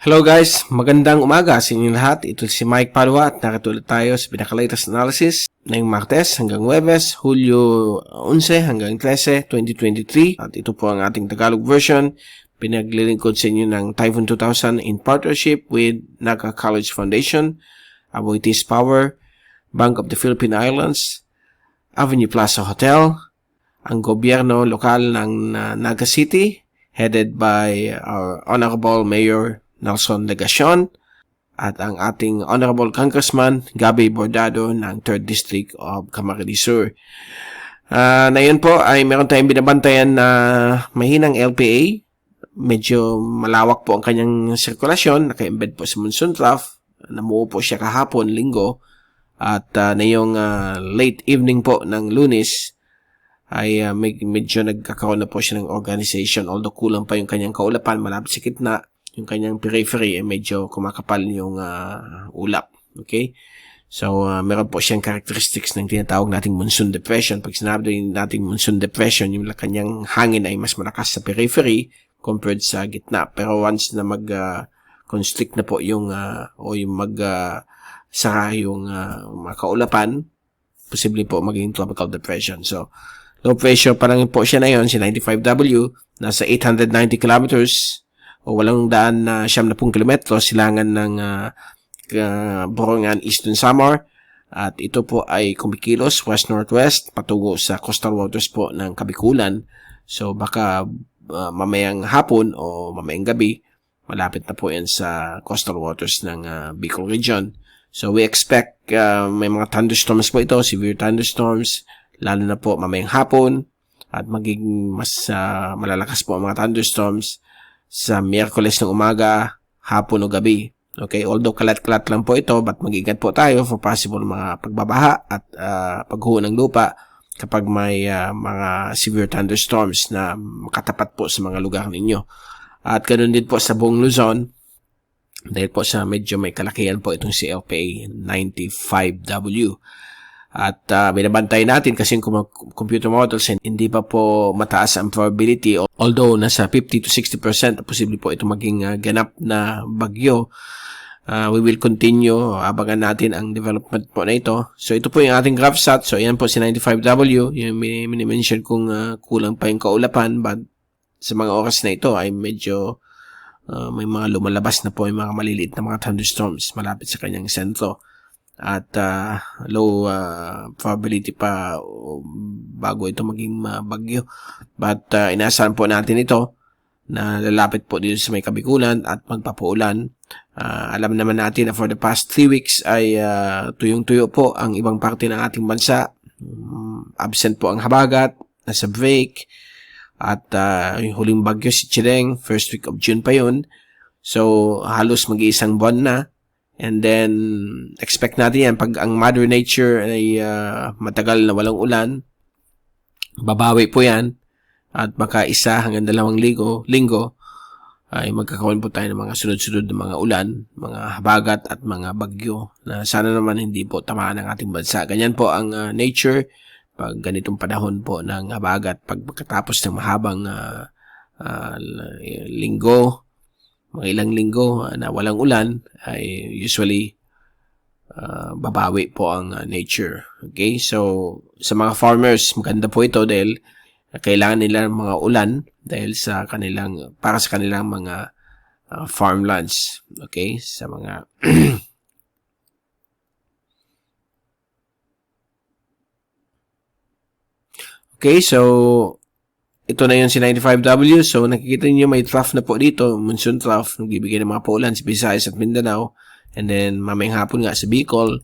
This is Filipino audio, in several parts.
Hello guys, magandang umaga sa inyong lahat. Ito si Mike Padua at nakatulad tayo sa pinaka-latest analysis ngayong Martes hanggang Huwebes, Hulyo 11 hanggang 13, 2023. At ito po ang ating Tagalog version. Pinaglilingkod sa inyo ng Typhoon 2000 in partnership with Naga College Foundation, Aboitiz Power, Bank of the Philippine Islands, Avenue Plaza Hotel, ang gobyerno lokal ng Naga City, headed by our Honorable Mayor Nelson Legacion, at ang ating Honorable Congressman Gabby Bordado ng 3rd District of Camarines Sur. Na yun po ay meron tayong binabantayan na mahinang LPA. Medyo malawak po ang kanyang sirkulasyon. Naka-embed po sa monsoon trough. Namuo po siya kahapon, linggo. At ngayong late evening po ng Lunes ay medyo nagkakaroon na po siya ng organization. Although kulang pa yung kanyang kaulapan, malapit sa gitna. Yung kanyang periphery ay medyo kumakapal yung ulap. Okay? So, meron po siyang characteristics ng tinatawag nating monsoon depression. Pag sinabi nating monsoon depression, yung kanyang hangin ay mas malakas sa periphery compared sa gitna. Pero once na mag-constrict na po yung o yung sara yung mga kaulapan, posible po maging tropical depression. So, low pressure pa lang po siya na yun, si 95W, nasa 890 kilometers o walang daan na 70 kilometro silangan ng Borongan, Eastern Samar. At ito po ay kumikilos west-northwest patungo sa coastal waters po ng Kabikulan. So baka mamayang hapon o mamayang gabi, malapit na po yan sa coastal waters ng Bicol region. So we expect may mga thunderstorms po ito, severe thunderstorms, lalo na po mamayang hapon, at magiging mas malalakas po ang mga thunderstorms sa Miyerkules ng umaga, hapon o gabi. Okay, although kalat-kalat lang po ito, but mag-ingat po tayo for possible mga pagbabaha at pagguho ng lupa kapag may mga severe thunderstorms na makatapat po sa mga lugar ninyo. At ganoon din po sa buong Luzon, dahil po sa medyo may kalakihan po itong si LPA 95W. At binabantay natin kasi yung computer models hindi pa po mataas ang probability, although nasa 50 to 60% posible po ito maging ganap na bagyo. We will continue, abangan natin ang development po na ito. So ito po yung ating graph stat. So ayan po si 95W, yung mini-mention kung kulang pa yung kaulapan, but sa mga oras na ito ay medyo may mga lumalabas na po yung mga maliliit na mga thunderstorms malapit sa kanyang sentro. At low probability pa bago ito maging bagyo. But inaasahan po natin ito na lalapit po dito sa may Kabikulan at magpapaulan. Alam naman natin na for the past 3 weeks ay tuyong-tuyo po ang ibang parte ng ating bansa. Absent po ang habagat, nasa break. At yung huling bagyo si Chireng, first week of June pa yun. So halos mag-iisang buwan na. And then, expect natin yan, pag ang Mother Nature ay matagal na walang ulan, babawi po yan, at baka 1 hanggang 2 linggo, ay magkakaroon po tayo ng mga sunod-sunod na mga ulan, mga habagat at mga bagyo, na sana naman hindi po tamaan ng ating bansa. Ganyan po ang nature, pag ganitong panahon po ng habagat, pagkatapos ng mahabang linggo, mga ilang linggo na walang ulan, ay usually babawi po ang nature. Okay? So, sa mga farmers, maganda po ito dahil kailangan nila ng mga ulan dahil sa kanilang, para sa kanilang mga farmlands. Okay? Sa mga okay, so ito na yun si 95W. So, nakikita niyo may trough na po dito. Monsoon trough. Nagbibigay ng mga paulan sa Visayas at Mindanao. And then, mamayang hapon nga sa Bicol.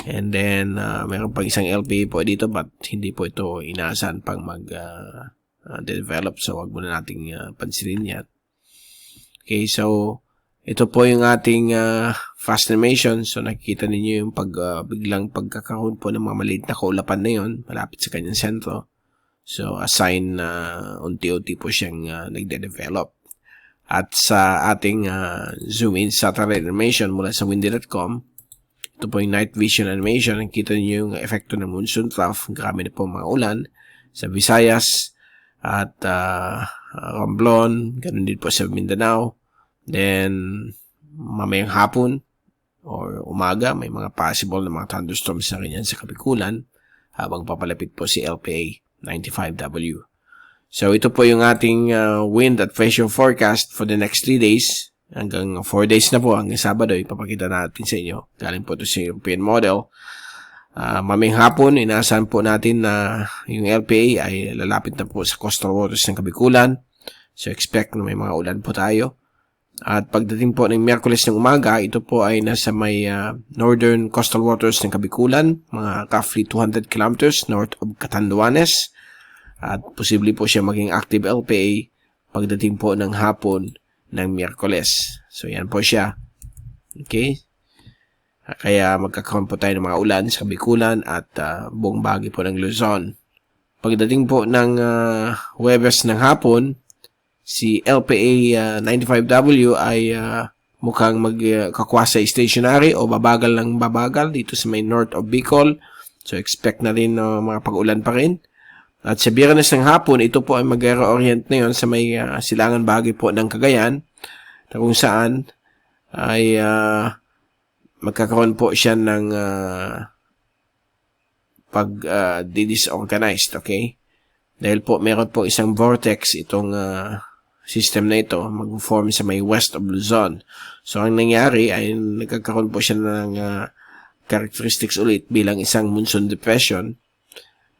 And then, mayroon pang isang LPA po dito. But, hindi po ito inaasahan pang mag-develop. So, wag muna nating pansinin yan. Okay, so, ito po yung ating fast animation. So, nakikita niyo yung biglang pagkakaroon po ng mga maliit na kaulapan na yun. Malapit sa kanyang sentro. So, a sign na unti-unti po siyang nagde-develop. At sa ating zoom-in satellite animation mula sa windy.com, ito po yung night vision animation. Nakita niyo yung efekto ng monsoon trough. Grabe na po mga ulan sa Visayas at Romblon. Ganun din po sa Mindanao. Then, mamayang hapon or umaga, may mga possible na mga thunderstorms na rin yan sa Kabikulan habang papalapit po si LPA 95W. So ito po yung ating wind at pressure forecast for the next 3 days. Hanggang 4 days na po, hanggang Sabado, ipapakita natin sa inyo. Galing po ito sa European model. Mamayang hapon, inaasahan po natin na yung LPA ay lalapit na po sa coastal waters ng Kabikulan. So expect na may mga ulan po tayo. At pagdating po ng Miyerkules ng umaga, ito po ay nasa may northern coastal waters ng Kabikulan, mga roughly 200 kilometers north of Catanduanes. At posible po siya maging active LPA pagdating po ng hapon ng Miyerkules. So yan po siya. Okay? Kaya magkakaroon po tayo ng mga ulan sa Kabikulan at buong bahagi po ng Luzon. Pagdating po ng Huwebes ng hapon, si LPA 95W ay mukhang magkakwasa stationary o babagal ng babagal dito sa may north of Bicol. So expect na rin mga pag-ulan pa rin. At sa Biyernes ng hapon, ito po ay mag-reorient na yun sa may silangan bahagi po ng Cagayan, na kung saan ay magkakaroon po siya ng disorganized, okay? Dahil po meron po isang vortex itong system na ito mag-form sa may west of Luzon. So ang nangyari ay nagkakaroon po siya ng characteristics ulit bilang isang monsoon depression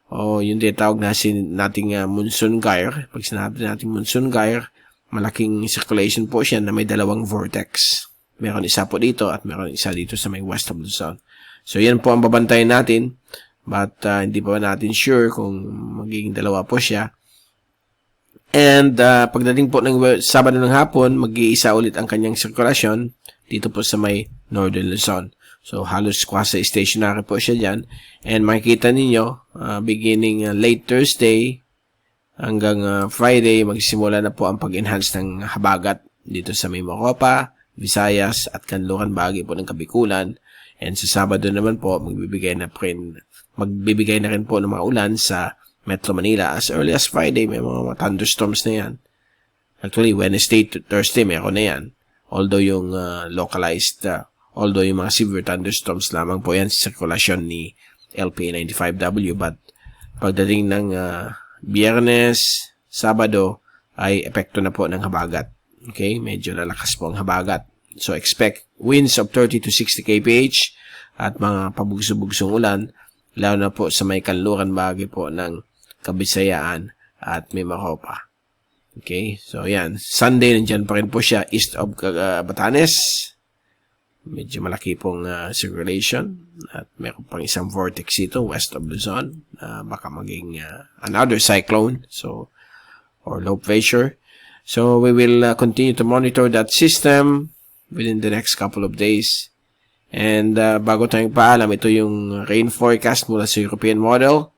o yung tinatawag nating monsoon gyre. Pag sinabi natin monsoon gyre, malaking circulation po siya na may dalawang vortex. Meron isa po dito at meron isa dito sa may west of Luzon. So, yan po ang babantayan natin. But, hindi pa natin sure kung magiging dalawa po siya. And, pagdating po ng Sabado ng hapon, mag-iisa ulit ang kanyang sirkulasyon dito po sa may northern Luzon. So, halos quasi-stationary po siya dyan. And, makikita ninyo, beginning late Thursday hanggang Friday, magsimula na po ang pag-enhance ng habagat dito sa may Moropa, Visayas at Kanluran bahagi po ng Kabikulan. And sa Sabado naman po, magbibigay na rin po ng mga ulan sa Metro Manila. As early as Friday, may mga thunderstorms na yan. Actually, Wednesday to Thursday, meron na yan. Although yung although yung mga severe thunderstorms lamang po yan sa sirkulasyon ni LPA 95W. But pagdating ng Biyernes, Sabado, ay epekto na po ng habagat. Okay, medyo lalakas po ang habagat. So, expect winds of 30 to 60 kph at mga pabugso-bugsong ulan, lalo na po sa may kanluran bahagi po ng Kabisayaan at Mimaropa. Okay, so yan. Sunday, nandyan pa rin po siya east of Batanes. Medyo malaki pong circulation at meron pang isang vortex dito west of Luzon. Baka maging another cyclone or low pressure. So, we will continue to monitor that system within the next couple of days. And bago tayong paalam, ito yung rain forecast mula sa European model.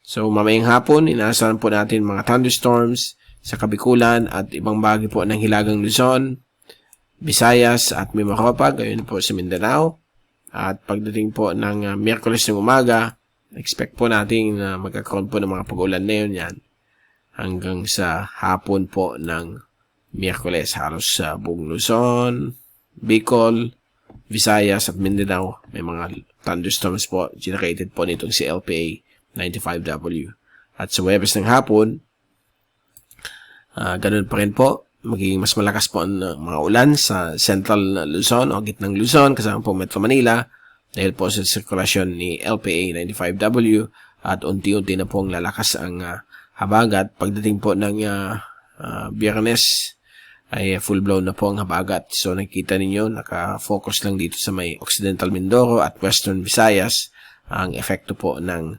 So, mamayang hapon, inaasahan po natin mga thunderstorms sa Kabikulan at ibang bahagi po ng Hilagang Luzon, Visayas at Mimaropa, gayon po sa Mindanao. At pagdating po ng Miyerkules ng umaga, expect po natin na magkakaroon po ng mga pag-ulan na yun yan. Hanggang sa hapon po ng Miyerkules, halos sa buong Luzon, Bicol, Visayas at Mindanao. May mga thunderstorms po generated po nitong si LPA 95W. At sa Huwebes ng hapon, ganun pa rin po. Magiging mas malakas po ang mga ulan sa Central Luzon o gitnang Luzon kasama po Metro Manila dahil po sa sirkulasyon ni LPA 95W at unti-unti na pong lalakas ang habagat. Pagdating po ng Biyernes ay full-blown na po ang habagat. So nakikita ninyo, naka-focus lang dito sa may Occidental Mindoro at Western Visayas ang epekto po ng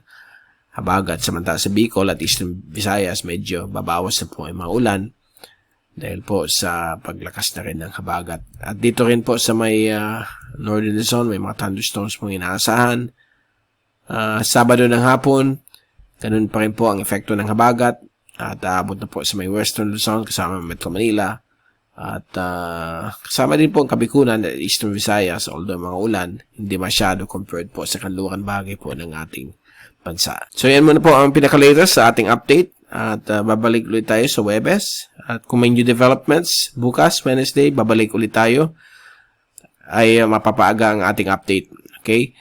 habagat. Samantala sa Bicol at Eastern Visayas, medyo babawas na po ang mga ulan dahil po sa paglakas na rin ng habagat. At dito rin po sa may Northern Luzon, may mga thunderstorms pong inaasahan. Sabado ng hapon, ganun pa rin po ang epekto ng habagat at aabot na po sa may Western Luzon kasama Metro Manila at kasama din po ang Kabikulan at Eastern Visayas, although mga ulan hindi masyado compared po sa kanluran bahagi po ng ating bansa. So yan muna po ang pinaka-latest sa ating update at babalik ulit tayo sa Huwebes at kung may new developments bukas Wednesday babalik ulit tayo ay mapapaaga ang ating update. Okay?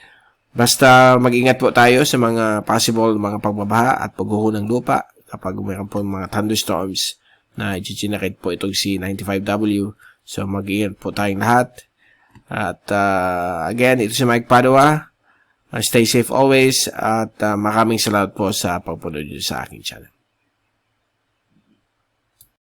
Basta mag-ingat po tayo sa mga possible mga pagbabaha at pagguho ng lupa kapag mayroon po mga thunderstorms na i-generate po itong C95W. So mag-ingat po tayong lahat. At again, ito si Mike Padua. Stay safe always at maraming salamat po sa pagpunod sa aking channel.